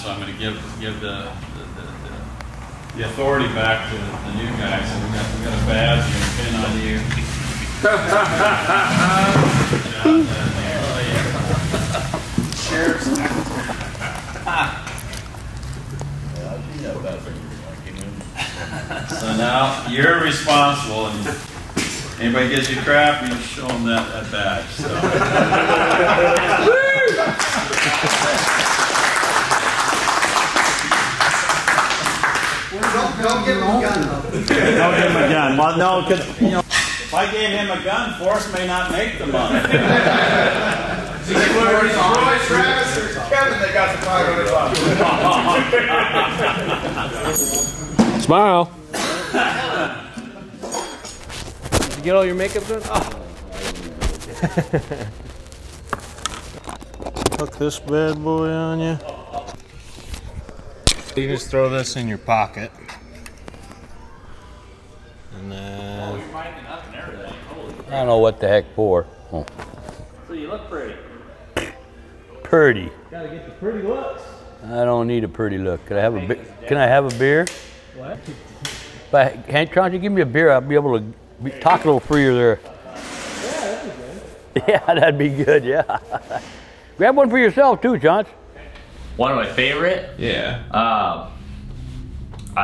so I'm going to give the authority back to the new guys. So we got a badge and a pin on you. Sheriff's So now you're responsible, and anybody gives you crap, you show them that badge. So. Don't give him a gun. Don't give him a gun. Well, no, because if I gave him a gun, Forrest may not make the money. Roy, Travis, or Kevin, they got the $500. Smile. Did you get all your makeup done? Oh. Hook this bad boy on you. You just throw this in your pocket. And then... I don't know what the heck for. Oh. So you look pretty. Pretty. Gotta get the pretty looks. I don't need a pretty look. Can I have a beer? What? But why don't you give me a beer? I'll be able to talk a little freer there. Yeah, that'd be good. Yeah, that'd be good, yeah. Grab one for yourself too, John. One of my favorite? Yeah.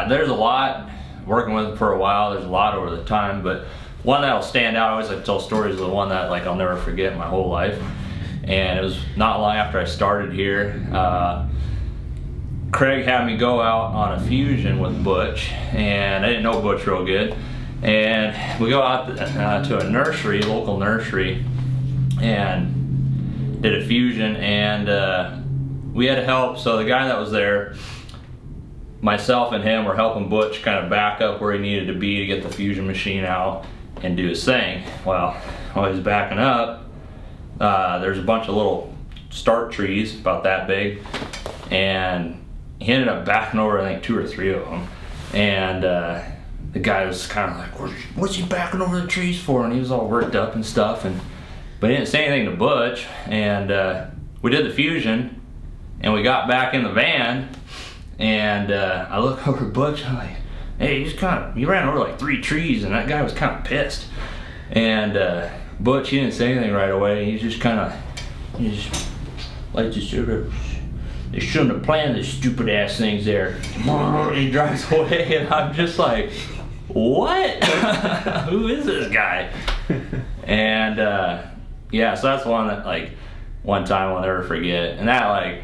There's a lot, working with it for a while, there's a lot over the time, but one that'll stand out, I always like to tell stories of the one that like I'll never forget my whole life. And it was not long after I started here. Craig had me go out on a fusion with Butch, and I didn't know Butch real good. And we go out to a nursery, local nursery, and did a fusion, and we had help. So the guy that was there, myself and him were helping Butch kind of back up where he needed to be to get the fusion machine out and do his thing. Well, while he was backing up, there's a bunch of little start trees about that big, and he ended up backing over I think 2 or 3 of them, and the guy was kind of like, what's he backing over the trees for? And he was all worked up and stuff, but he didn't say anything to Butch. And we did the fusion, and we got back in the van, and I look over at Butch, I'm like, hey, he ran over like 3 trees, and that guy was kind of pissed. And Butch, he didn't say anything right away. He just like to sort of, they shouldn't have planned this stupid ass things there. He drives away, and I'm just like, what? Who is this guy? And yeah, so that's one that like one time I'll never forget. And that, like,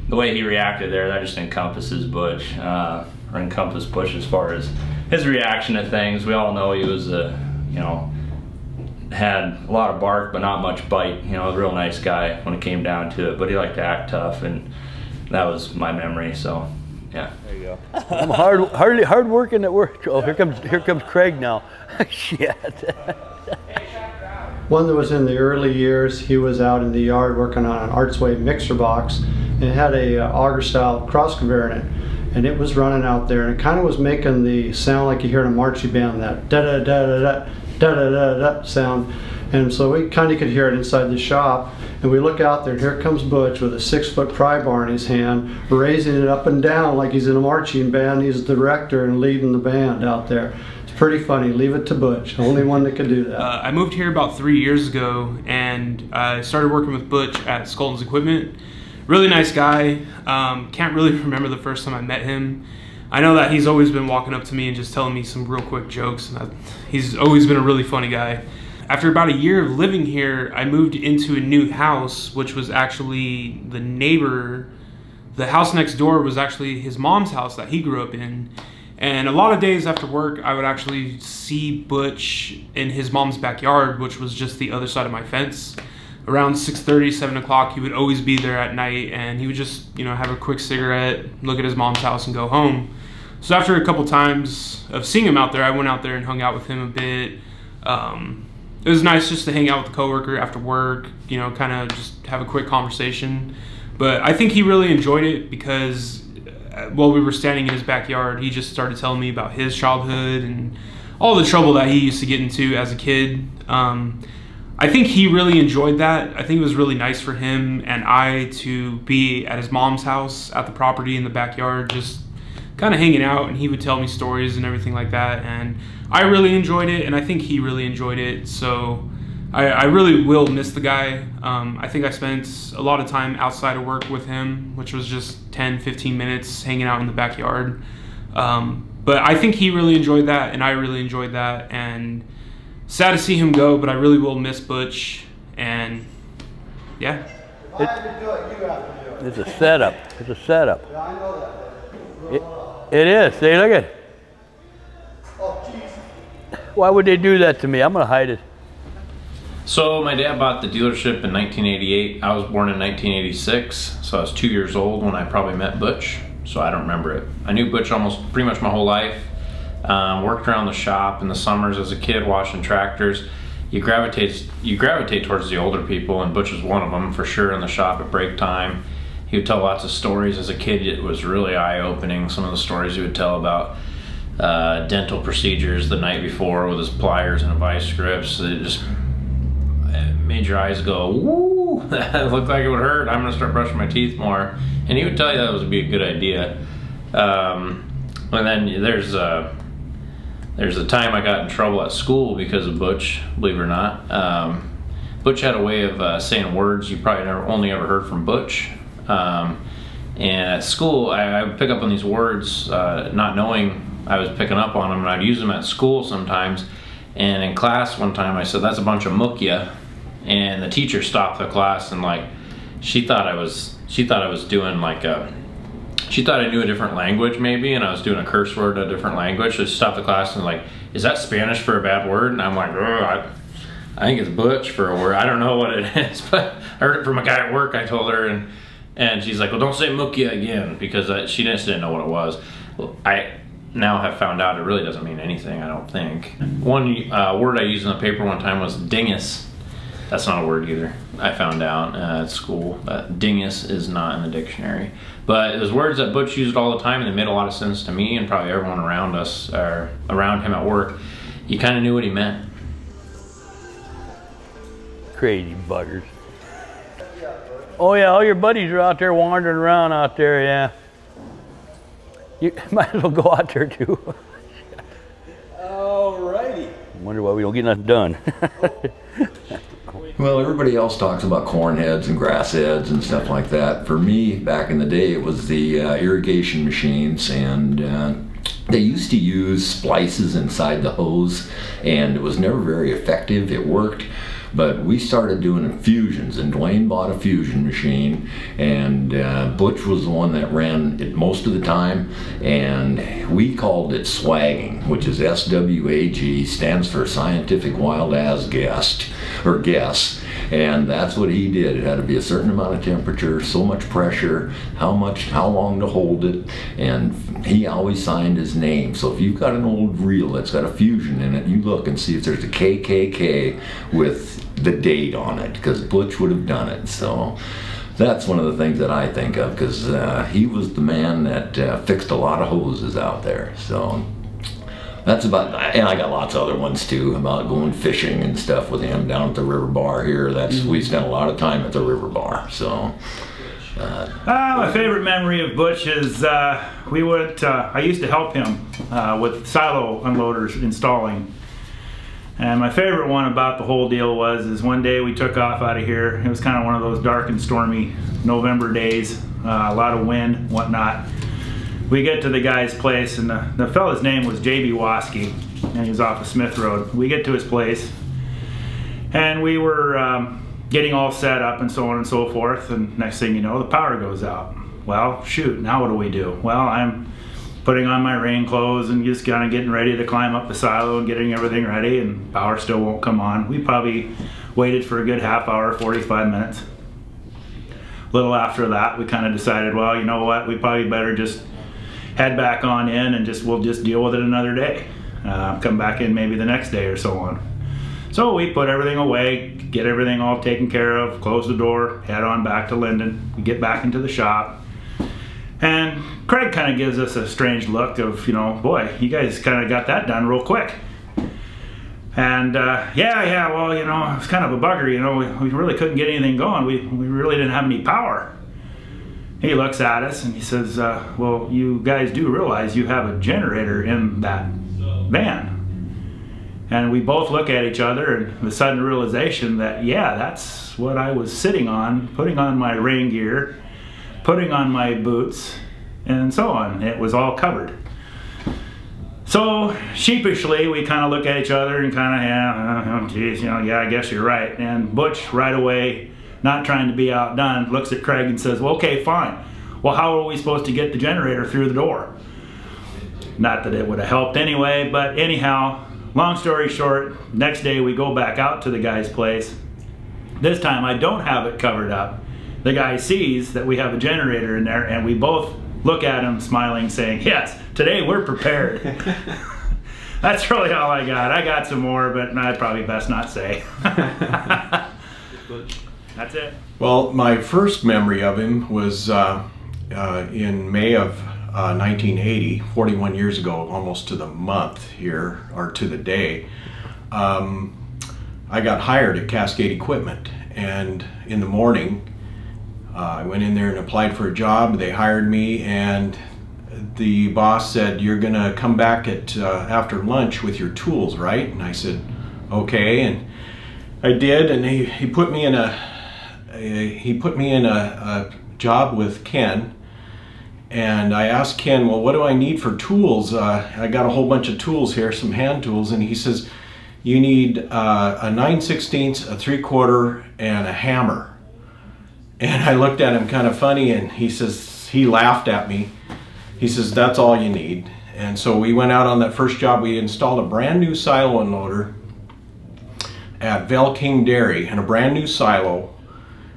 the way he reacted there, that just encompasses Butch, or encompassed Butch as far as his reaction to things. We all know he was you know, had a lot of bark but not much bite. You know, a real nice guy when it came down to it, but he liked to act tough, and that was my memory. So yeah. There you go. I'm hard working at work. Oh, here comes Craig now. Shit. One that was in the early years, he was out in the yard working on an Artsway mixer box, and it had a auger style cross conveyor in it, and it was running out there, and it kind of was making the sound like you hear in a marching band, that da da da da da da da da da sound. And so we kind of could hear it inside the shop, and we look out there, and here comes Butch with a 6-foot pry bar in his hand, raising it up and down like he's in a marching band. He's the director and leading the band out there. It's pretty funny. Leave it to Butch, only one that could do that. I moved here about 3 years ago, and I started working with Butch at Skolton's Equipment. Really nice guy. Can't really remember the first time I met him. I know that he's always been walking up to me and just telling me some real quick jokes, and he's always been a really funny guy. After about a year of living here, I moved into a new house, which was actually the house next door was actually his mom's house that he grew up in. And a lot of days after work, I would actually see Butch in his mom's backyard, which was just the other side of my fence. Around 6:30, 7 o'clock, he would always be there at night, and he would just, you know, have a quick cigarette, look at his mom's house, and go home. So after a couple times of seeing him out there, I went out there and hung out with him a bit. It was nice just to hang out with a coworker after work, you know, kind of just have a quick conversation. But I think he really enjoyed it because while we were standing in his backyard, he just started telling me about his childhood and all the trouble that he used to get into as a kid. I think he really enjoyed that. I think it was really nice for him and I to be at his mom's house at the property in the backyard, just kind of hanging out, and he would tell me stories and everything like that. And I really enjoyed it, and I think he really enjoyed it. So I really will miss the guy. I think I spent a lot of time outside of work with him, which was just 10, 15 minutes hanging out in the backyard. But I think he really enjoyed that, and I really enjoyed that. And sad to see him go, but I really will miss Butch. And yeah. If I had to do it, you have to do it. It's a setup. It's a setup. Yeah, I know that. It is. See, look at it. Oh, jeez. Why would they do that to me? I'm gonna hide it. So my dad bought the dealership in 1988. I was born in 1986, so I was 2 years old when I probably met Butch, so I don't remember it. I knew Butch almost pretty much my whole life. Worked around the shop in the summers as a kid washing tractors. You gravitate towards the older people, and Butch was one of them for sure in the shop at break time. He would tell lots of stories as a kid. It was really eye-opening, some of the stories he would tell about dental procedures the night before with his pliers and vice grips. It just made your eyes go, woo, that looked like it would hurt. I'm gonna start brushing my teeth more. And he would tell you that would be a good idea. And then there's a time I got in trouble at school because of Butch, believe it or not. Butch had a way of saying words you probably only ever heard from Butch. And at school, I would pick up on these words, not knowing I was picking up on them, and I'd use them at school sometimes. And in class one time I said, "That's a bunch of mukya," and the teacher stopped the class and like, she thought I was doing like she thought I knew a different language maybe, and I was doing a curse word in a different language. So she stopped the class and like, "Is that Spanish for a bad word?" And I'm like, I think it's Butch for a word. I don't know what it is, but I heard it from a guy at work. I told her, and she's like, "Well, don't say mukya again," because she just didn't know what it was. Well, I now have found out it really doesn't mean anything, I don't think. One word I used in the paper one time was dingus. That's not a word either. I found out at school that dingus is not in the dictionary. But it was words that Butch used all the time, and they made a lot of sense to me and probably everyone around us, or around him at work. You kind of knew what he meant. Crazy buggers. Oh yeah, all your buddies are out there wandering around out there, yeah. You might as well go out there too. Alrighty. Wonder why we don't get nothing done. Well, everybody else talks about corn heads and grass heads and stuff like that. For me, back in the day, it was the irrigation machines, and they used to use splices inside the hose, and it was never very effective. It worked, but we started doing infusions, and Dwayne bought a fusion machine, and Butch was the one that ran it most of the time, and we called it swagging, which is SWAG, stands for Scientific Wild Ass Guess, and that's what he did. It had to be a certain amount of temperature, so much pressure, how long to hold it, and he always signed his name. So if you've got an old reel that's got a fusion in it, you look and see if there's a KKK with the date on it, because Butch would have done it. So that's one of the things that I think of, because he was the man that fixed a lot of hoses out there. So that's about, and I got lots of other ones too, about going fishing and stuff with him down at the river bar here. We spent a lot of time at the river bar. So my favorite memory of Butch is we went, I used to help him with silo unloaders installing. And my favorite one about the whole deal is one day we took off out of here. It was kind of one of those dark and stormy November days, a lot of wind, whatnot. We get to the guy's place, and the fella's name was J.B. Waskey, and he was off of Smith Road. We get to his place, and we were getting all set up and so on and so forth, and next thing you know, the power goes out. Well, shoot, now what do we do? Well, I'm putting on my rain clothes and just kind of getting ready to climb up the silo and getting everything ready, and power still won't come on. We probably waited for a good half hour, 45 minutes. A little after that, we kind of decided, well, you know what, we probably better just head back on in and we'll just deal with it another day. Come back in maybe the next day or so on. So we put everything away, get everything all taken care of, close the door, head on back to Linden. We get back into the shop, and Craig kind of gives us a strange look of, you know, boy, you guys kind of got that done real quick. And yeah, well, you know, it was kind of a bugger, you know, we really couldn't get anything going. We really didn't have any power. He looks at us and he says, well, you guys do realize you have a generator in that van. And we both look at each other, and the sudden realization that, yeah, that's what I was sitting on, putting on my rain gear, putting on my boots, and so on. It was all covered. So sheepishly, we kind of look at each other and kind of, yeah, geez, you know, yeah, I guess you're right. And Butch right away, not trying to be outdone, looks at Craig and says, well, okay, fine. Well, how are we supposed to get the generator through the door? Not that it would have helped anyway, but anyhow, long story short, next day we go back out to the guy's place. This time I don't have it covered up. The guy sees that we have a generator in there, and we both look at him smiling saying, yes, today we're prepared. That's really all I got. I got some more, but I'd probably best not say. That's it. Well, my first memory of him was in May of 1980, 41 years ago, almost to the month here, or to the day. I got hired at Cascade Equipment, and in the morning I went in there and applied for a job. They hired me, and the boss said, you're gonna come back at after lunch with your tools, right? And I said, okay, and I did, and he put me in a job with Ken. And I asked Ken, well, what do I need for tools? I got a whole bunch of tools here, some hand tools, and he says, you need a 9/16, a 3/4, and a hammer. And I looked at him kind of funny, and he laughed at me. He says, that's all you need. And so we went out on that first job. We installed a brand new silo unloader at Vel King Dairy, and a brand new silo.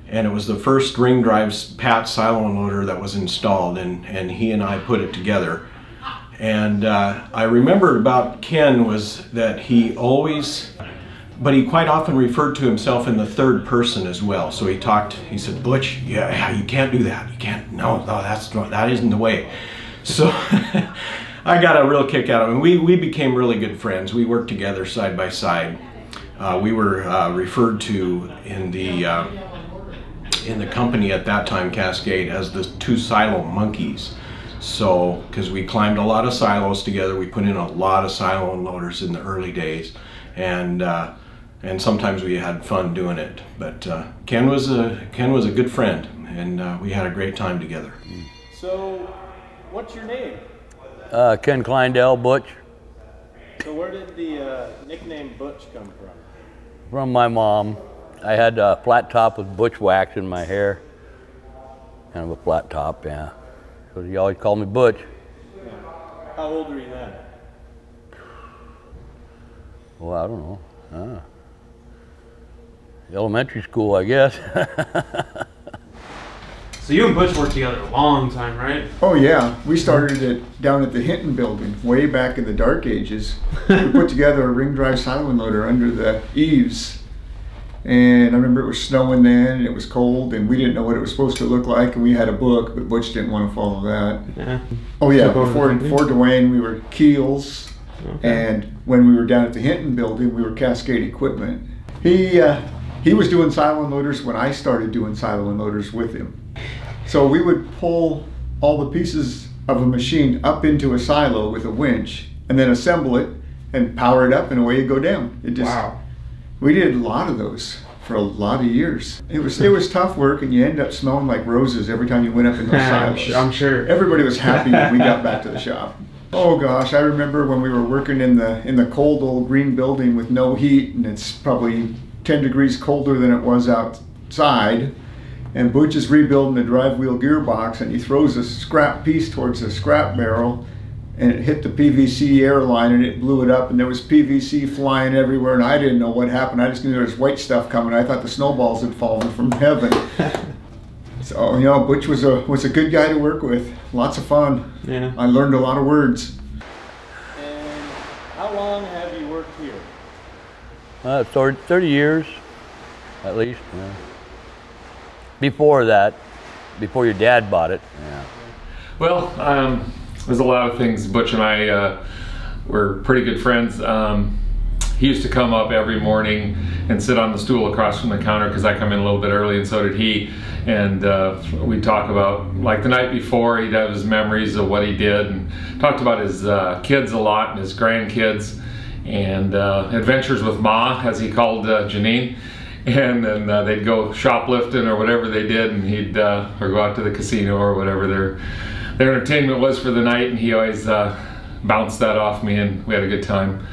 And it was the first ring drive Pat silo unloader that was installed, and he and I put it together. And I remembered about Ken was that he quite often referred to himself in the third person as well. So he said, Butch, yeah, you can't do that. You can't, no, that isn't the way. So I got a real kick out of him. We became really good friends. We worked together side by side. We were referred to in the company at that time, Cascade, as the two silo monkeys. So, because we climbed a lot of silos together, we put in a lot of silo unloaders in the early days, and sometimes we had fun doing it. But Ken was a good friend, and we had a great time together. So, what's your name? Ken Kleindel, Butch. So where did the nickname Butch come from? From my mom. I had a flat top with Butch wax in my hair. Kind of a flat top, yeah. So he always called me Butch. Yeah. How old were you then? Well, I don't know. Elementary school, I guess. So you and Butch worked together a long time, right? Oh yeah, we started it down at the Hinton building, way back in the dark ages. We put together a ring drive silo unloader under the eaves. And I remember it was snowing then, and it was cold, and we didn't know what it was supposed to look like, and we had a book, but Butch didn't want to follow that. Yeah. Oh yeah, before Dwayne, we were Keels, and when we were down at the Hinton building, we were Cascade Equipment. He was doing silo unloaders when I started doing silo unloaders with him. So we would pull all the pieces of a machine up into a silo with a winch, and then assemble it, and power it up, and away you go down. It just, wow. We did a lot of those for a lot of years. It was tough work, and you end up smelling like roses every time you went up in those silos. I'm sure. Everybody was happy when we got back to the shop. Oh gosh, I remember when we were working in the cold old green building with no heat, and it's probably 10 degrees colder than it was outside. And Butch is rebuilding the drive wheel gearbox, and he throws a scrap piece towards the scrap barrel, and it hit the PVC air line, and it blew it up, and there was PVC flying everywhere, and I didn't know what happened. I just knew there was white stuff coming. I thought the snowballs had fallen from heaven. So, you know, Butch was a good guy to work with. Lots of fun. Yeah. I learned a lot of words. And how long have you worked here? 30 years, at least. Yeah. Before that, before your dad bought it. Yeah. Well, there's a lot of things. Butch and I were pretty good friends. he used to come up every morning and sit on the stool across from the counter because I come in a little bit early, and so did he. And we'd talk about, like the night before, he'd have his memories of what he did, and talked about his kids a lot and his grandkids, and adventures with Ma, as he called Janine. And then they'd go shoplifting or whatever they did, and he'd or go out to the casino or whatever their entertainment was for the night, and he always bounced that off me, and we had a good time.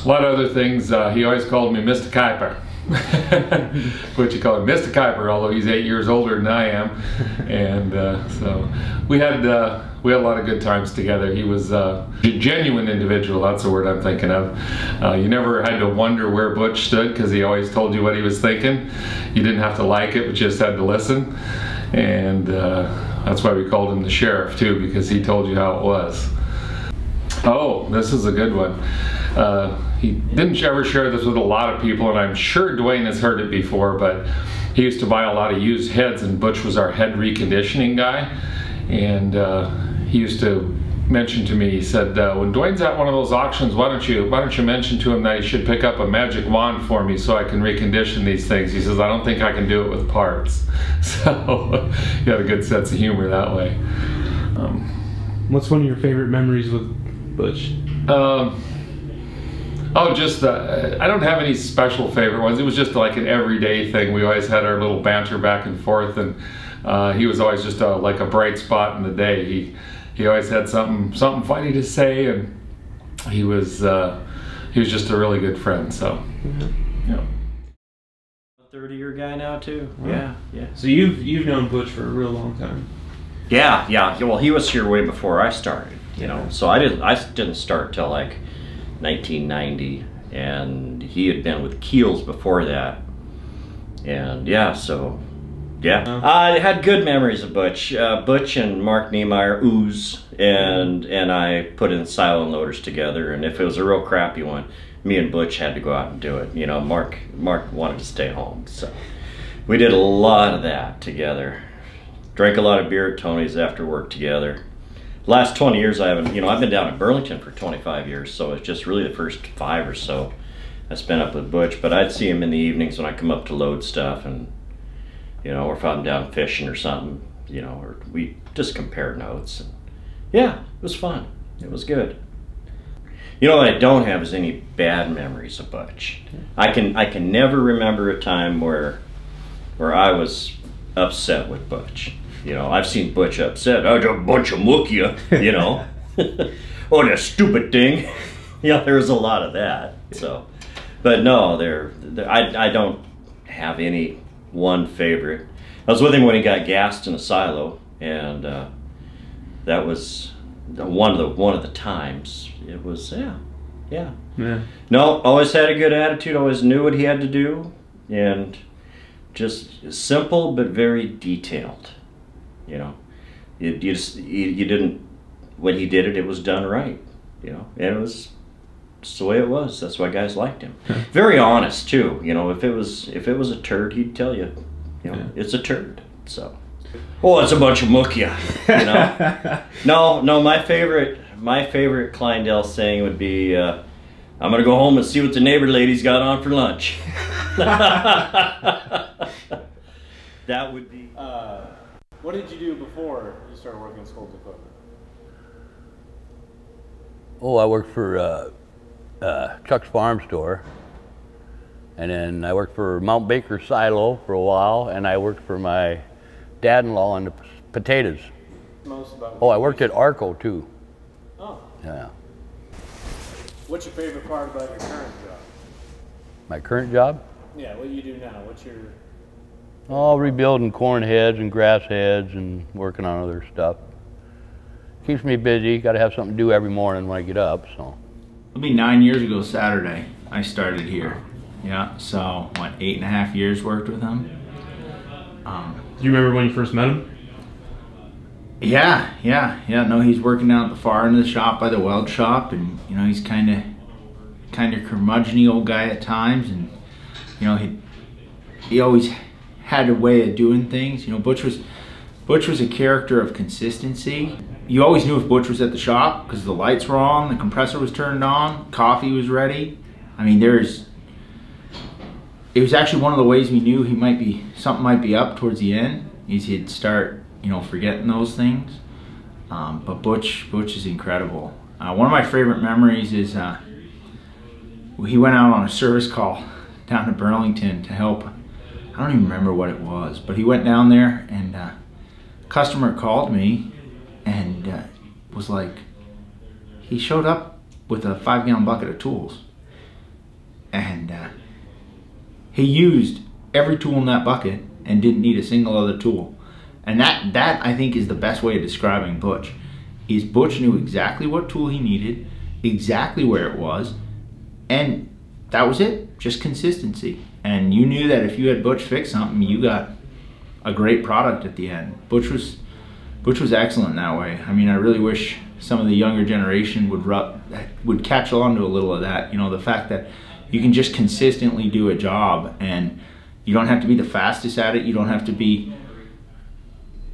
A lot of other things. He always called me Mr. Kuiper. What you call him, Mr. Kuiper, although he's 8 years older than I am. And so we had a lot of good times together. He was a genuine individual, that's the word I'm thinking of. You never had to wonder where Butch stood, because he always told you what he was thinking. You didn't have to like it, but you just had to listen. And that's why we called him the sheriff too, because he told you how it was. Oh, this is a good one. He didn't ever share this with a lot of people, and I'm sure Dwayne has heard it before, but he used to buy a lot of used heads, and Butch was our head reconditioning guy. And he used to mention to me, he said, when Dwayne's at one of those auctions, why don't you mention to him that he should pick up a magic wand for me so I can recondition these things. He says, I don't think I can do it with parts. So he had a good sense of humor that way. What's one of your favorite memories with Butch? Oh, just I don't have any special favorite ones. It was just like an everyday thing. We always had our little banter back and forth, and he was always just like a bright spot in the day. He always had something funny to say, and he was just a really good friend. So, yeah. 30-year guy now too. Wow. Yeah. So you've known Butch for a real long time. Yeah. Well, he was here way before I started. You know, so I didn't start till like 1990, and he had been with Keels before that. And yeah, so yeah, I had good memories of Butch. Butch and Mark Niemeyer ooze, and I put in silo unloaders together. And if it was a real crappy one, me and Butch had to go out and do it. You know, Mark wanted to stay home, so we did a lot of that together. Drank a lot of beer at Tony's after work together. Last 20 years I haven't, you know, I've been down in Burlington for 25 years, so it's just really the first 5 or so I spent up with Butch. But I'd see him in the evenings when I come up to load stuff, and you know, or if I'm down fishing or something, you know, or we just compared notes. And yeah, it was fun. It was good. You know what I don't have is any bad memories of Butch. I can never remember a time where I was upset with Butch. You know, I've seen Butch upset. Oh, a bunch of mookia, you know. Oh, that stupid thing. You know, there's a lot of that. So, but no, I don't have any one favorite. I was with him when he got gassed in a silo, and that was one of the times. It was yeah. No, always had a good attitude. Always knew what he had to do, and just simple but very detailed. You know, you didn't, when he did it, it was done right. You know, and it was just the way it was. That's why guys liked him. Very honest too. You know, if it was a turd, he'd tell you. You know, it's a turd. So, oh, it's a bunch of mookia. You know. No. My favorite Kleindel saying would be, "I'm gonna go home and see what the neighbor lady's got on for lunch." That would be. What did you do before you started working at Scold's Equipment? Oh, I worked for Chuck's Farm Store, and then I worked for Mount Baker Silo for a while, and I worked for my dad-in-law on the potatoes. Oh, I worked at Arco too. Oh. Yeah. What's your favorite part about your current job? My current job? Yeah, what you do now. What's your... Oh, rebuilding corn heads and grass heads and working on other stuff. Keeps me busy. Got to have something to do every morning when I get up. So. It'll be 9 years ago Saturday I started here. Yeah, so what, 8.5 years worked with him. Do you remember when you first met him? Yeah. No, he's working down at the far end of the shop by the weld shop, and you know, he's kind of curmudgeon-y old guy at times, and you know, he always had a way of doing things. You know, Butch was a character of consistency. you always knew if Butch was at the shop because the lights were on, the compressor was turned on, coffee was ready. I mean, it was actually one of the ways we knew something might be up towards the end, is he'd start, you know, forgetting those things. But Butch is incredible. One of my favorite memories is he went out on a service call down to Burlington to help. I don't even remember what it was, but he went down there, and a customer called me and was like, he showed up with a 5-gallon bucket of tools, and he used every tool in that bucket and didn't need a single other tool. And that I think is the best way of describing Butch. Is Butch knew exactly what tool he needed, exactly where it was, and that was it. Just consistency. And you knew that if you had Butch fix something, you got a great product at the end. Butch was excellent that way. I mean, I really wish some of the younger generation would catch on to a little of that. You know, the fact that you can just consistently do a job, and you don't have to be the fastest at it. You don't have to be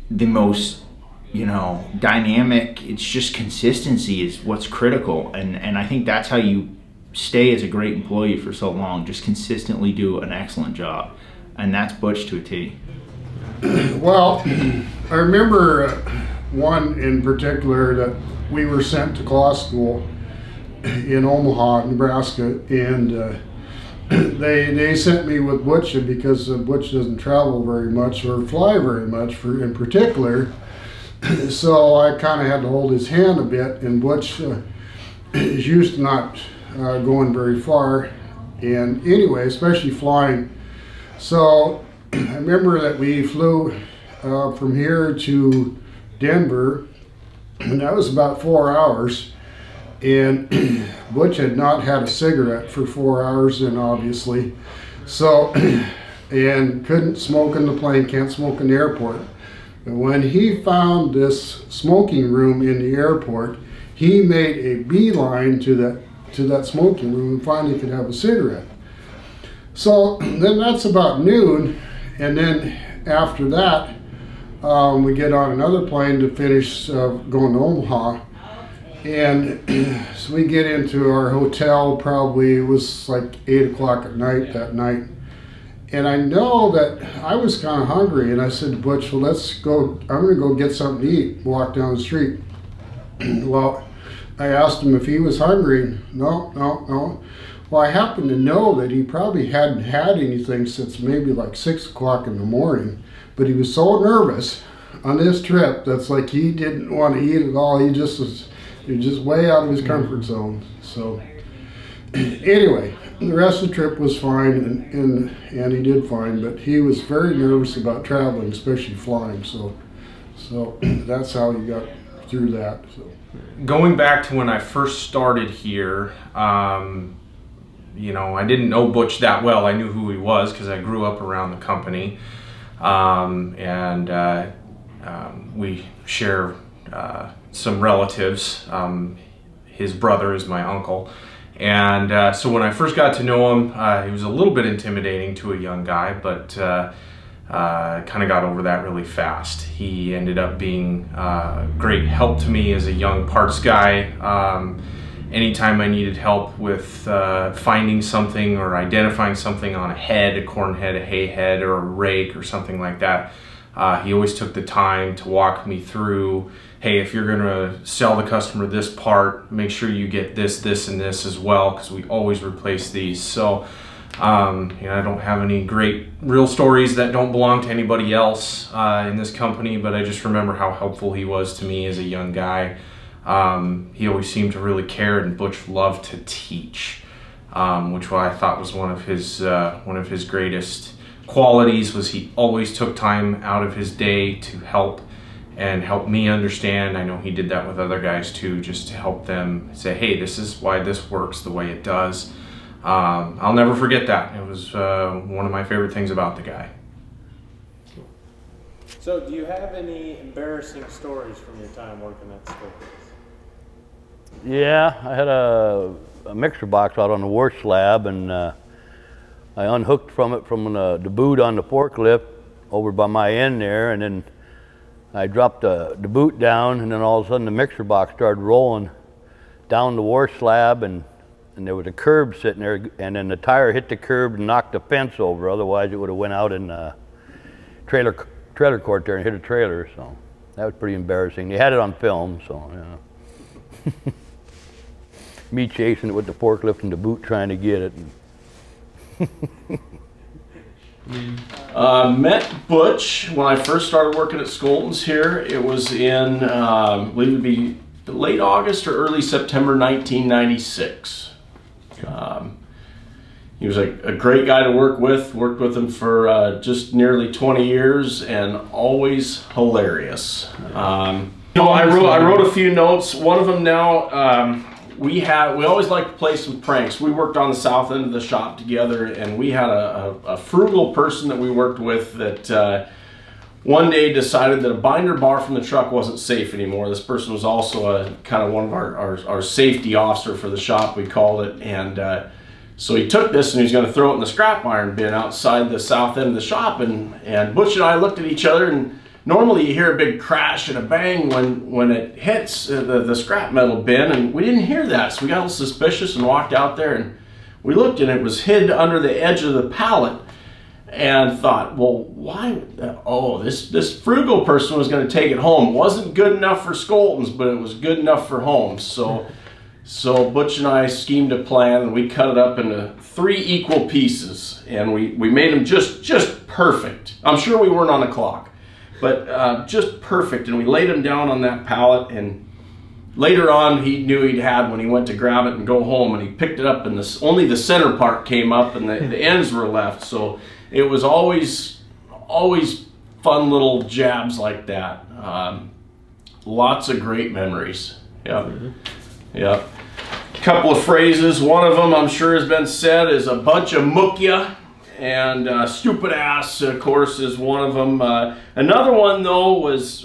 the most, you know, dynamic. It's just consistency is what's critical. And I think that's how you stay as a great employee for so long. Just consistently do an excellent job. And that's Butch to a T. Well, I remember one in particular that we were sent to claw school in Omaha, Nebraska, and they sent me with Butch because Butch doesn't travel very much or fly very much in particular. So I kind of had to hold his hand a bit, and Butch is used to not going very far, and anyway, especially flying. So I remember that we flew from here to Denver, and that was about 4 hours, and Butch had not had a cigarette for 4 hours, and obviously, so, and couldn't smoke in the plane, can't smoke in the airport. But when he found this smoking room in the airport, he made a beeline to that smoking room and finally could have a cigarette. So then that's about noon, and then after that, we get on another plane to finish going to Omaha. And so we get into our hotel, probably it was like 8 o'clock at night that night. And I know that I was kind of hungry, and I said to Butch, well, let's go, I'm gonna go get something to eat, walk down the street. Well, I asked him if he was hungry, and no. Well, I happened to know that he probably hadn't had anything since maybe like 6 o'clock in the morning, but he was so nervous on this trip, that's like he didn't want to eat at all. He was just way out of his comfort zone. So anyway, the rest of the trip was fine, and he did fine, but he was very nervous about traveling, especially flying. So that's how he got through that. So going back to when I first started here, you know, I didn't know Butch that well. I knew who he was because I grew up around the company, we share some relatives. His brother is my uncle. And so when I first got to know him, he was a little bit intimidating to a young guy, but kind of got over that really fast. He ended up being great help to me as a young parts guy. Anytime I needed help with finding something or identifying something on a head, a corn head, a hay head, or a rake or something like that, he always took the time to walk me through, hey, if you're gonna sell the customer this part, make sure you get this, this, and this as well, because we always replace these. So, you know, I don't have any great real stories that don't belong to anybody else in this company, but I just remember how helpful he was to me as a young guy. He always seemed to really care, and Butch loved to teach, which I thought was one of his greatest qualities. Was he always took time out of his day to help me understand. I know he did that with other guys too, just to help them say, hey, this is why this works the way it does. I'll never forget that. It was one of my favorite things about the guy. So do you have any embarrassing stories from your time working at Stokes? Yeah, I had a mixer box out on the work slab, and I unhooked from it from the boot on the forklift over by my end there, and then I dropped the boot down, and then all of a sudden the mixer box started rolling down the war slab, and there was a curb sitting there, and then the tire hit the curb and knocked the fence over. Otherwise, it would have went out in trailer court there and hit a trailer. So that was pretty embarrassing. They had it on film, so yeah. Me chasing it with the forklift and the boot, trying to get it. Met Butch when I first started working at Skolton's here. It was in, I believe it would be late August or early September 1996. He was a great guy to work with. Worked with him for just nearly 20 years, and always hilarious. I wrote a few notes. One of them now, we always liked to play some pranks. We worked on the south end of the shop together, and we had a frugal person that we worked with that one day decided that a binder bar from the truck wasn't safe anymore. This person was also kind of one of our safety officer for the shop, we called it. And so he took this and he was going to throw it in the scrap iron bin outside the south end of the shop. And Butch and I looked at each other, and normally you hear a big crash and a bang when it hits the scrap metal bin, and we didn't hear that. So we got a little suspicious and walked out there, and we looked, and it was hid under the edge of the pallet. And thought, well, why? Oh, this frugal person was going to take it home. It wasn't good enough for Skolton's, but it was good enough for home. So Butch and I schemed a plan, and we cut it up into 3 equal pieces, and we made them just perfect. I'm sure we weren't on the clock, but just perfect. And we laid them down on that pallet, and later on he knew he'd had when he went to grab it and go home, and he picked it up, and only the center part came up, and the ends were left. So it was always fun little jabs like that. Lots of great memories. Yeah, yeah. A couple of phrases. One of them I'm sure has been said is a bunch of mukya, and stupid ass, of course, is one of them. Another one though was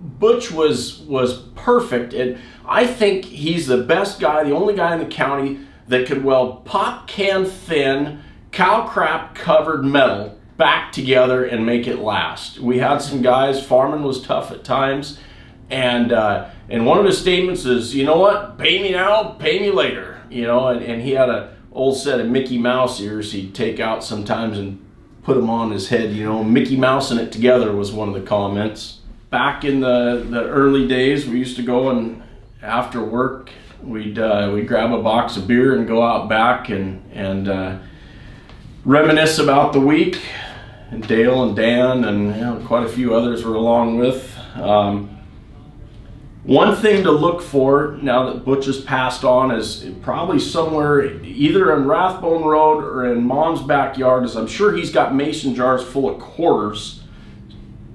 Butch was perfect, and I think he's the best guy, the only guy in the county that could weld pop can thin cow crap covered metal back together and make it last. We had some guys, farming was tough at times, and one of his statements is, you know what, pay me now, pay me later, you know, and he had an old set of Mickey Mouse ears he'd take out sometimes and put them on his head, you know, Mickey Mousing it together was one of the comments. Back in the early days, we used to go, and after work we'd grab a box of beer and go out back and reminisce about the week. And Dale and Dan and, you know, quite a few others were along with. One thing to look for now that Butch has passed on is probably somewhere either on Rathbone Road or in Mom's backyard, is I'm sure he's got mason jars full of quarters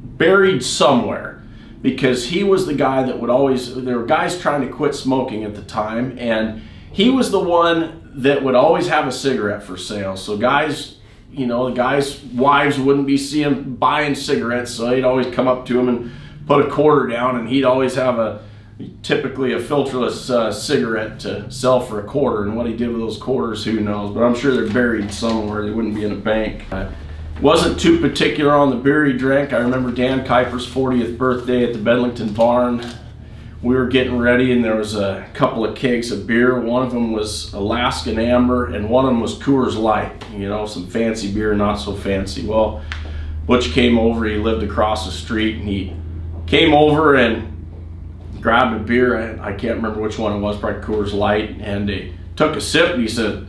buried somewhere, because he was the guy that would always, there were guys trying to quit smoking at the time, and he was the one that would always have a cigarette for sale. So guys, you know, the guys' wives wouldn't be seeing buying cigarettes, so they'd always come up to him and put a quarter down, and he'd always have typically a filterless cigarette to sell for a quarter. And what he did with those quarters, who knows, but I'm sure they're buried somewhere. They wouldn't be in a bank. Wasn't too particular on the beer he drank. I remember Dan Kuiper's 40th birthday at the Bedlington Barn. We were getting ready, and there was a couple of kegs of beer. One of them was Alaskan Amber, and one of them was Coors Light. You know, some fancy beer, not so fancy. Well, Butch came over. He lived across the street, and he came over and grabbed a beer. I can't remember which one it was, probably Coors Light, and he took a sip, and he said,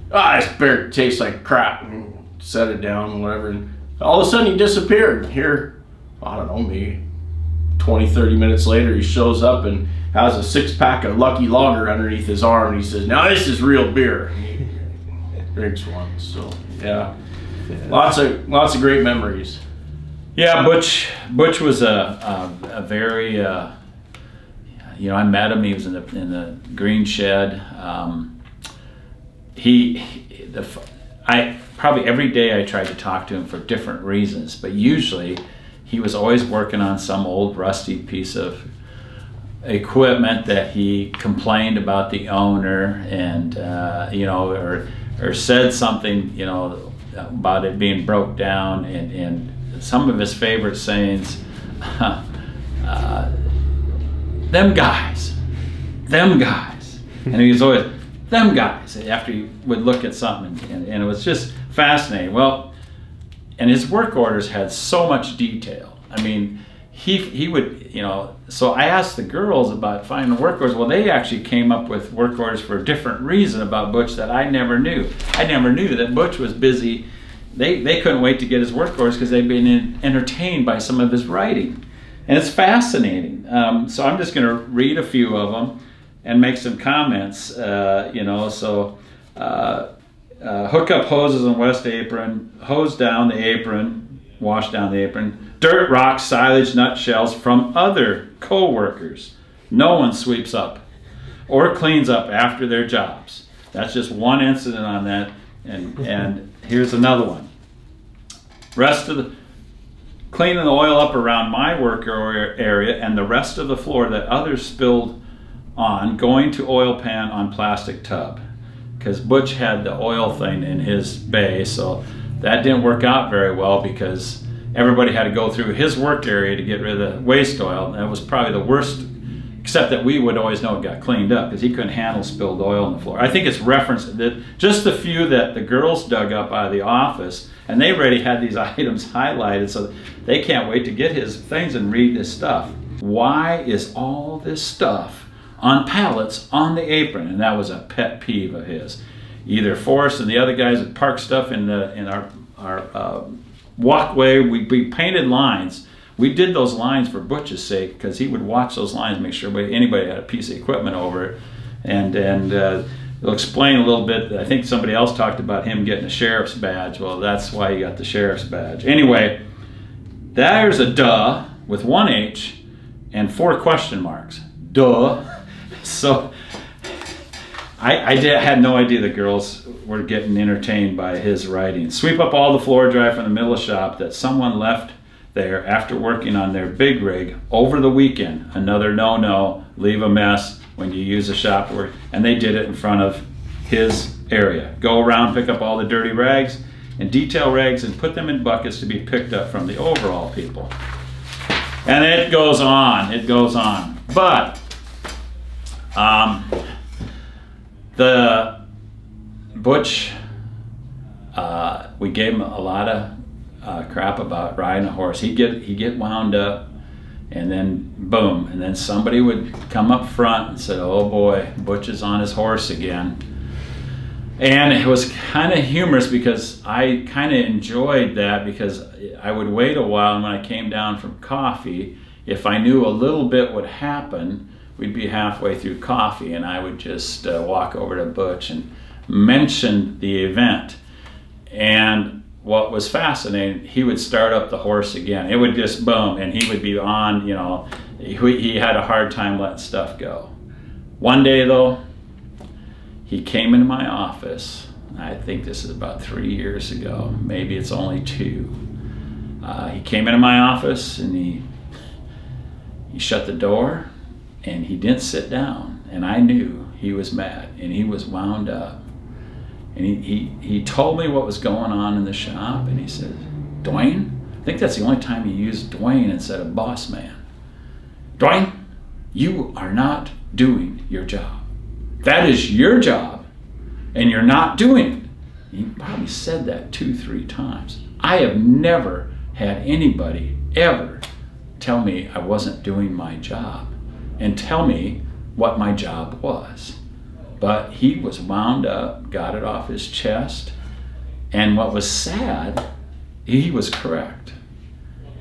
this beer tastes like crap, and set it down and whatever. And all of a sudden he disappeared. Here, I don't know, maybe 20-30 minutes later, he shows up and has a 6-pack of Lucky Lager underneath his arm, and he says, now this is real beer. And he drinks one. So yeah, lots of great memories. Yeah, Butch was a very, you know, I met him. He was in the green shed. I probably every day I tried to talk to him for different reasons, but usually he was always working on some old rusty piece of equipment that he complained about the owner, and you know, or said something, you know, about it being broke down, and some of his favorite sayings, them guys. And he was always, them guys, after he would look at something, and it was just fascinating. Well, and his work orders had so much detail. I mean, he would, you know, so I asked the girls about finding the work orders. Well, they actually came up with work orders for a different reason about Butch that I never knew. I never knew that Butch was busy. They couldn't wait to get his work orders because they'd been entertained by some of his writing. And it's fascinating. So I'm just going to read a few of them and make some comments, you know. So hook up hoses on west apron, hose down the apron, wash down the apron, dirt, rocks, silage, nutshells from other co-workers. No one sweeps up or cleans up after their jobs. That's just one incident on that. And here's another one. Rest of the cleaning the oil up around my work area and the rest of the floor that others spilled on, going to oil pan on plastic tub. Because Butch had the oil thing in his bay, so that didn't work out very well because everybody had to go through his work area to get rid of the waste oil. That was probably the worst, except that we would always know it got cleaned up because he couldn't handle spilled oil on the floor. I think it's referenced that just the few that the girls dug up out of the office, and they already had these items highlighted, so they can't wait to get his things and read this stuff. Why is all this stuff on pallets on the apron? And that was a pet peeve of his. Either Forrest and the other guys would park stuff in our walkway. We painted lines. We did those lines for Butch's sake because he would watch those lines, make sure anybody had a piece of equipment over it. And it'll explain a little bit. I think somebody else talked about him getting a sheriff's badge. Well, that's why he got the sheriff's badge. Anyway, there's a duh with one H and 4 question marks. Duh. So I had no idea the girls were getting entertained by his writing. Sweep up all the floor dry from the middle of the shop that someone left there after working on their big rig over the weekend. Another no-no, leave a mess when you use the shop to work. And they did it in front of his area. Go around, pick up all the dirty rags and detail rags and put them in buckets to be picked up from the overall people. And it goes on, it goes on. But the Butch, we gave him a lot of crap about riding a horse. He'd get wound up, and then boom, and then somebody would come up front and said, "Oh boy, Butch is on his horse again." And it was kind of humorous because I kind of enjoyed that because I would wait a while, and when I came down from coffee, if I knew a little bit would happen, we'd be halfway through coffee, and I would just walk over to Butch and mention the event. And what was fascinating, he would start up the horse again. It would just boom, and he would be on, you know, he had a hard time letting stuff go. One day though, he came into my office. I think this is about 3 years ago. Maybe it's only 2. He came into my office and he shut the door and he didn't sit down. And I knew he was mad and he was wound up. And he told me what was going on in the shop, and he said, "Dwayne," I think that's the only time he used Dwayne instead of boss man. "Dwayne, you are not doing your job. That is your job, and you're not doing it." He probably said that 2-3 times. I have never had anybody ever tell me I wasn't doing my job and tell me what my job was. But he was wound up, got it off his chest, and what was sad, he was correct.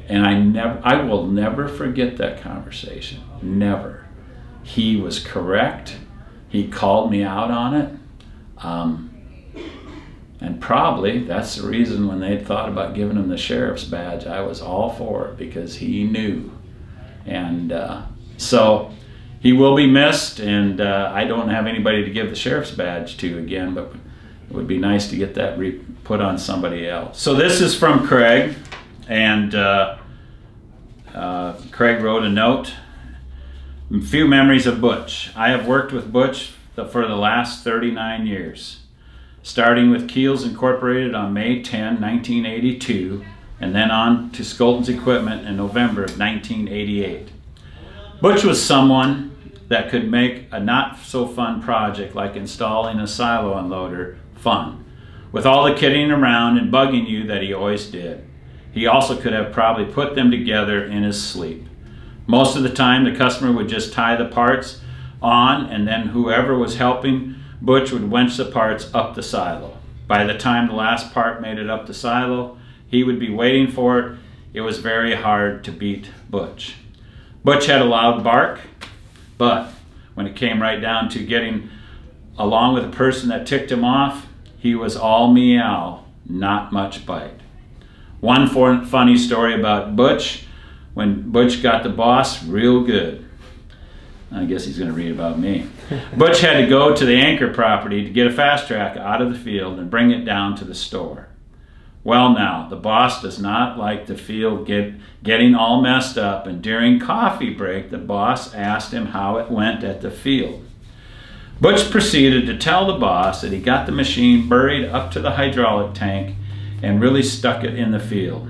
And I will never forget that conversation, never. He was correct. He called me out on it. And probably that's the reason when they thought about giving him the sheriff's badge, I was all for it because he knew. And so he will be missed, and I don't have anybody to give the sheriff's badge to again, but it would be nice to get that put on somebody else. So this is from Craig, and Craig wrote a note. A few memories of Butch. I have worked with Butch for the last 39 years, starting with Keels Incorporated on May 10, 1982, and then on to Skolton's Equipment in November of 1988. Butch was someone that could make a not-so-fun project like installing a silo unloader fun, with all the kidding around and bugging you that he always did. He also could have probably put them together in his sleep. Most of the time, the customer would just tie the parts on, and then whoever was helping Butch would winch the parts up the silo. By the time the last part made it up the silo, he would be waiting for it. It was very hard to beat Butch. Butch had a loud bark, but when it came right down to getting along with a person that ticked him off, he was all meow, not much bite. One funny story about Butch, when Butch got the boss real good. I guess he's going to read about me. Butch had to go to the Anchor property to get a fast track out of the field and bring it down to the store. Well now, the boss does not like the field getting all messed up, and during coffee break, the boss asked him how it went at the field. Butch proceeded to tell the boss that he got the machine buried up to the hydraulic tank and really stuck it in the field.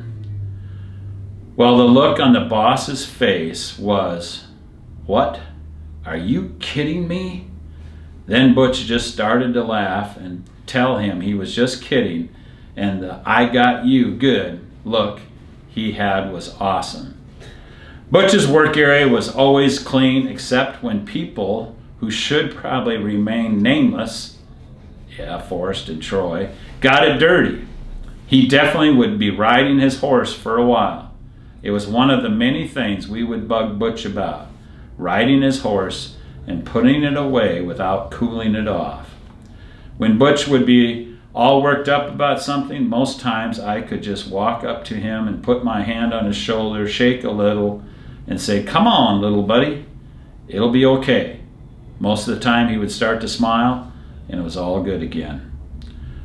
Well, the look on the boss's face was, "What? Are you kidding me?" Then Butch just started to laugh and tell him he was just kidding, and the "I got you good" look he had was awesome. Butch's work area was always clean, except when people who should probably remain nameless, Forrest and Troy, got it dirty. He definitely would be riding his horse for a while. It was one of the many things we would bug Butch about, riding his horse and putting it away without cooling it off. When Butch would be all worked up about something, most times I could just walk up to him and put my hand on his shoulder, shake a little, and say, "Come on, little buddy, it'll be okay." Most of the time he would start to smile, and it was all good again.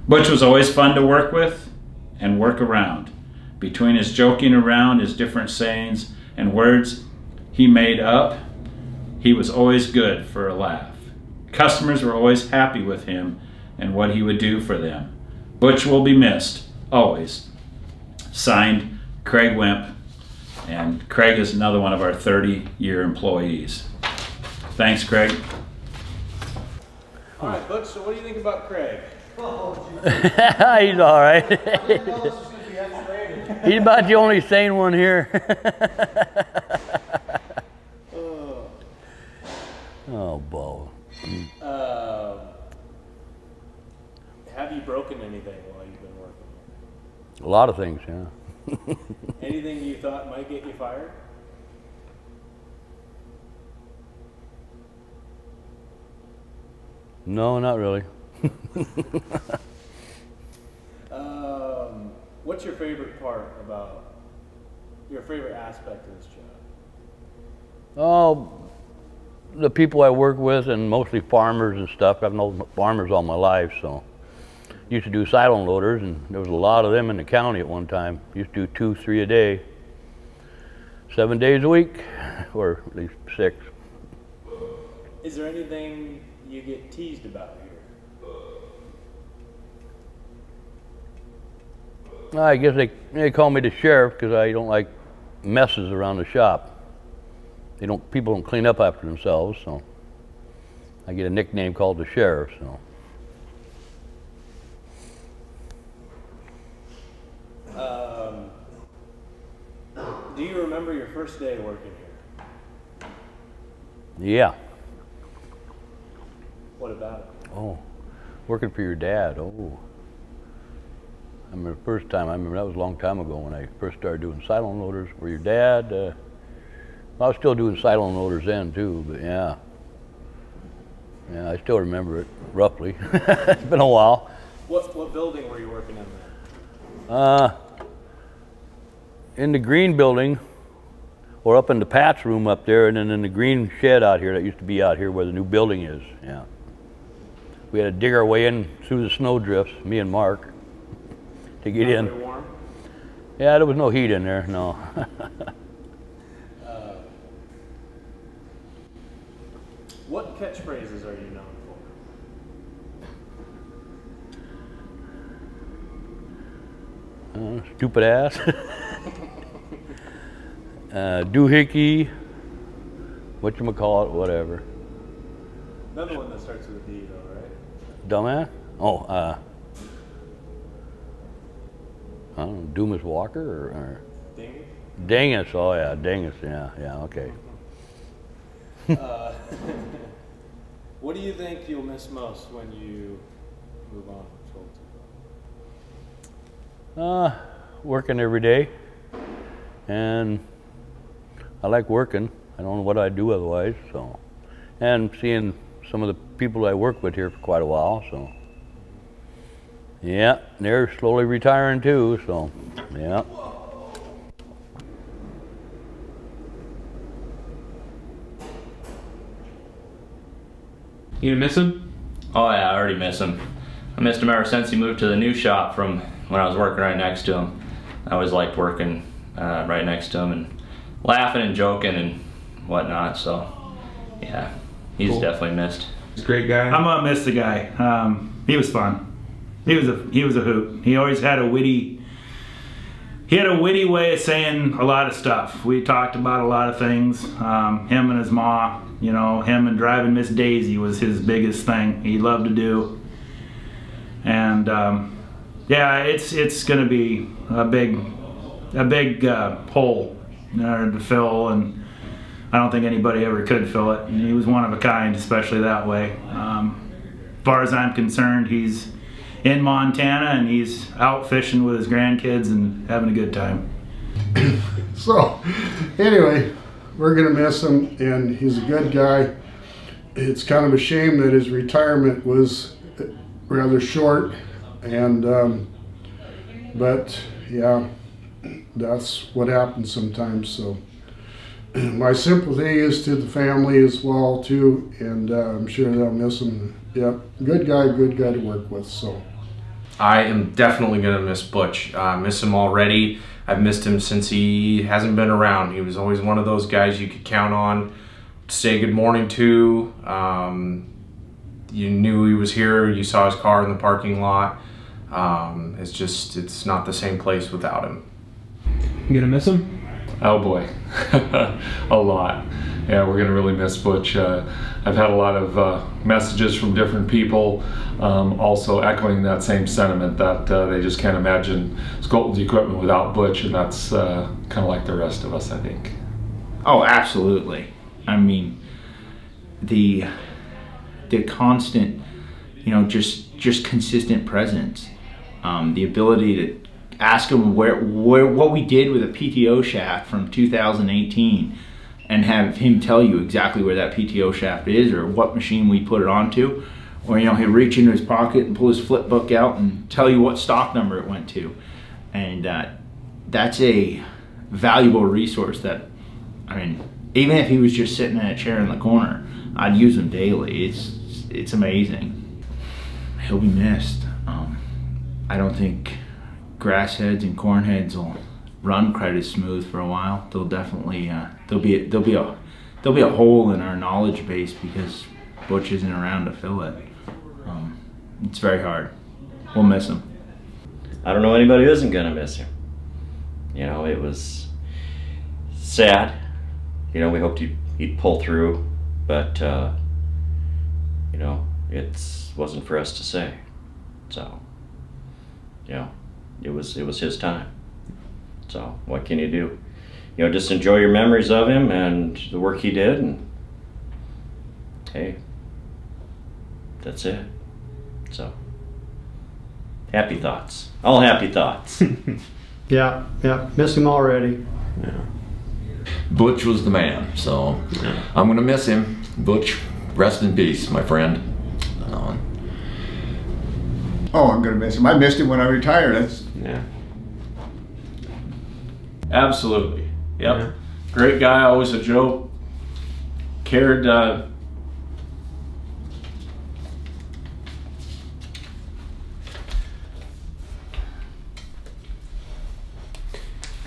Butch was always fun to work with and work around. Between his joking around, his different sayings and words he made up, he was always good for a laugh. Customers were always happy with him and what he would do for them. Butch will be missed, always. Signed, Craig Wimp, and Craig is another one of our 30-year employees. Thanks, Craig. All right, Butch, so what do you think about Craig? He's all right. He's about the only sane one here. Oh, Bo. Have you broken anything while you've been working? A lot of things, yeah. Anything you thought might get you fired? No, not really. What's your favorite part about, your favorite aspect of this job? Oh, the people I work with, and mostly farmers and stuff. I've known farmers all my life, so. Used to do silo loaders, and there was a lot of them in the county at one time. Used to do 2, 3 a day, 7 days a week, or at least 6. Is there anything you get teased about here? I guess they call me the sheriff because I don't like messes around the shop. People don't clean up after themselves, so I get a nickname called the sheriff. So. Do you remember your first day working here? Yeah. What about it? Oh, working for your dad. Oh. I remember the first time, that was a long time ago when I first started doing silo loaders for your dad. I was still doing silo loaders then too, but yeah. Yeah, I still remember it, roughly. It's been a while. What building were you working in there? In the green building, or up in the Pat's room up there, and then in the green shed out here that used to be out here where the new building is, yeah. We had to dig our way in through the snow drifts, me and Mark, to get in. Very warm? Yeah, there was no heat in there, no. What catchphrases are you known for? Stupid ass. doohickey, whatchamacallit, whatever. Another one that starts with a D, though, right? Dumbass? Oh, I don't know, Dumas Walker or Dingus? Dingus, oh yeah, Dingus, yeah, okay. What do you think you'll miss most when you move on from Schultz? Working every day, and I like working. I don't know what I'd do otherwise, so. And seeing some of the people I work with here for quite a while, so. Yeah, they're slowly retiring too, so, yeah. You gonna miss him? Oh yeah, I already miss him. I missed him ever since he moved to the new shop from when I was working right next to him. I always liked working right next to him and laughing and joking and whatnot, so yeah, he's cool. Definitely missed. He's a great guy. I'm gonna miss the guy. He was fun. He was a hoot. He always had a witty way of saying a lot of stuff. We talked about a lot of things. Him and his ma, you know, him and driving Miss Daisy was his biggest thing he loved to do. And yeah, it's gonna be a big hole to fill, and I don't think anybody ever could fill it. And he was one of a kind, especially that way. As far as I'm concerned, he's in Montana and he's out fishing with his grandkids and having a good time. So, anyway, we're gonna miss him, and he's a good guy. It's kind of a shame that his retirement was rather short, and but yeah, that's what happens sometimes. So my sympathy is to the family as well too, and I'm sure they'll miss him. Yeah, good guy to work with. So I am definitely gonna miss Butch. Miss him already. I've missed him since he hasn't been around. He was always one of those guys you could count on to say good morning to. You knew he was here. You saw his car in the parking lot. It's not the same place without him. You gonna miss him? Oh boy, a lot. Yeah, we're gonna really miss Butch. I've had a lot of messages from different people also echoing that same sentiment that they just can't imagine Skolton's equipment without Butch, and that's kind of like the rest of us, I think. Oh, absolutely. I mean, the constant, you know, just consistent presence, the ability to ask him what we did with a PTO shaft from 2018 and have him tell you exactly where that PTO shaft is or what machine we put it onto, or you know, he'll reach into his pocket and pull his flip book out and tell you what stock number it went to. And that's a valuable resource that, I mean, even if he was just sitting in a chair in the corner, I'd use him daily. It's amazing. He'll be missed. I don't think grass heads and corn heads will run quite as smooth for a while. They'll definitely there'll be a hole in our knowledge base because Butch isn't around to fill it. It's very hard. We'll miss him. I don't know anybody who isn't gonna miss him. You know, it was sad. You know, we hoped he'd pull through, but you know, it wasn't for us to say. So, you know, it was his time. So what can you do? You know, just enjoy your memories of him and the work he did, and hey, that's it. So, happy thoughts. All happy thoughts. Yeah, miss him already. Yeah. Butch was the man, so I'm gonna miss him. Butch, rest in peace, my friend. Oh, I'm gonna miss him. I missed him when I retired. Yeah. Absolutely. Yep. Yeah. Great guy, always a joke. Cared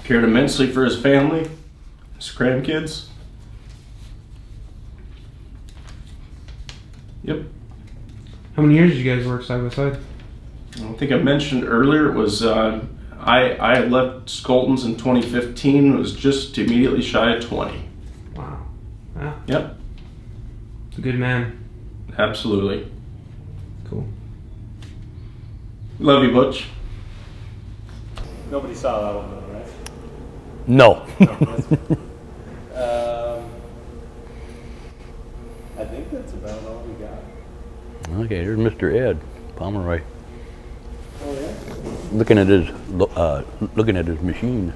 cared immensely for his family, his grandkids. Yep. How many years did you guys work side by side? I think I mentioned earlier it was I left Skolton's in 2015. It was just immediately shy of 20. Wow. Yeah. Yep. It's a good man. Absolutely. Cool. Love you, Butch. Nobody saw that one though, right? No. I think that's about all we got. Okay, here's Mr. Ed Pomeroy. Oh yeah? Looking at his machine.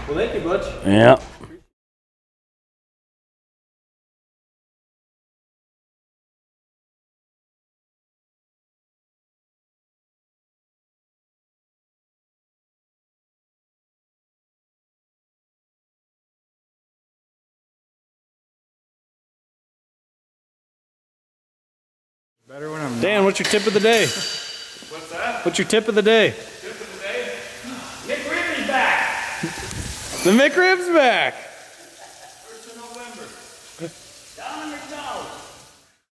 Well, thank you, Butch. Yeah. Dan, what's your tip of the day? What's that? What's your tip of the day? Tip of the day? McRib is back. The McRib's back.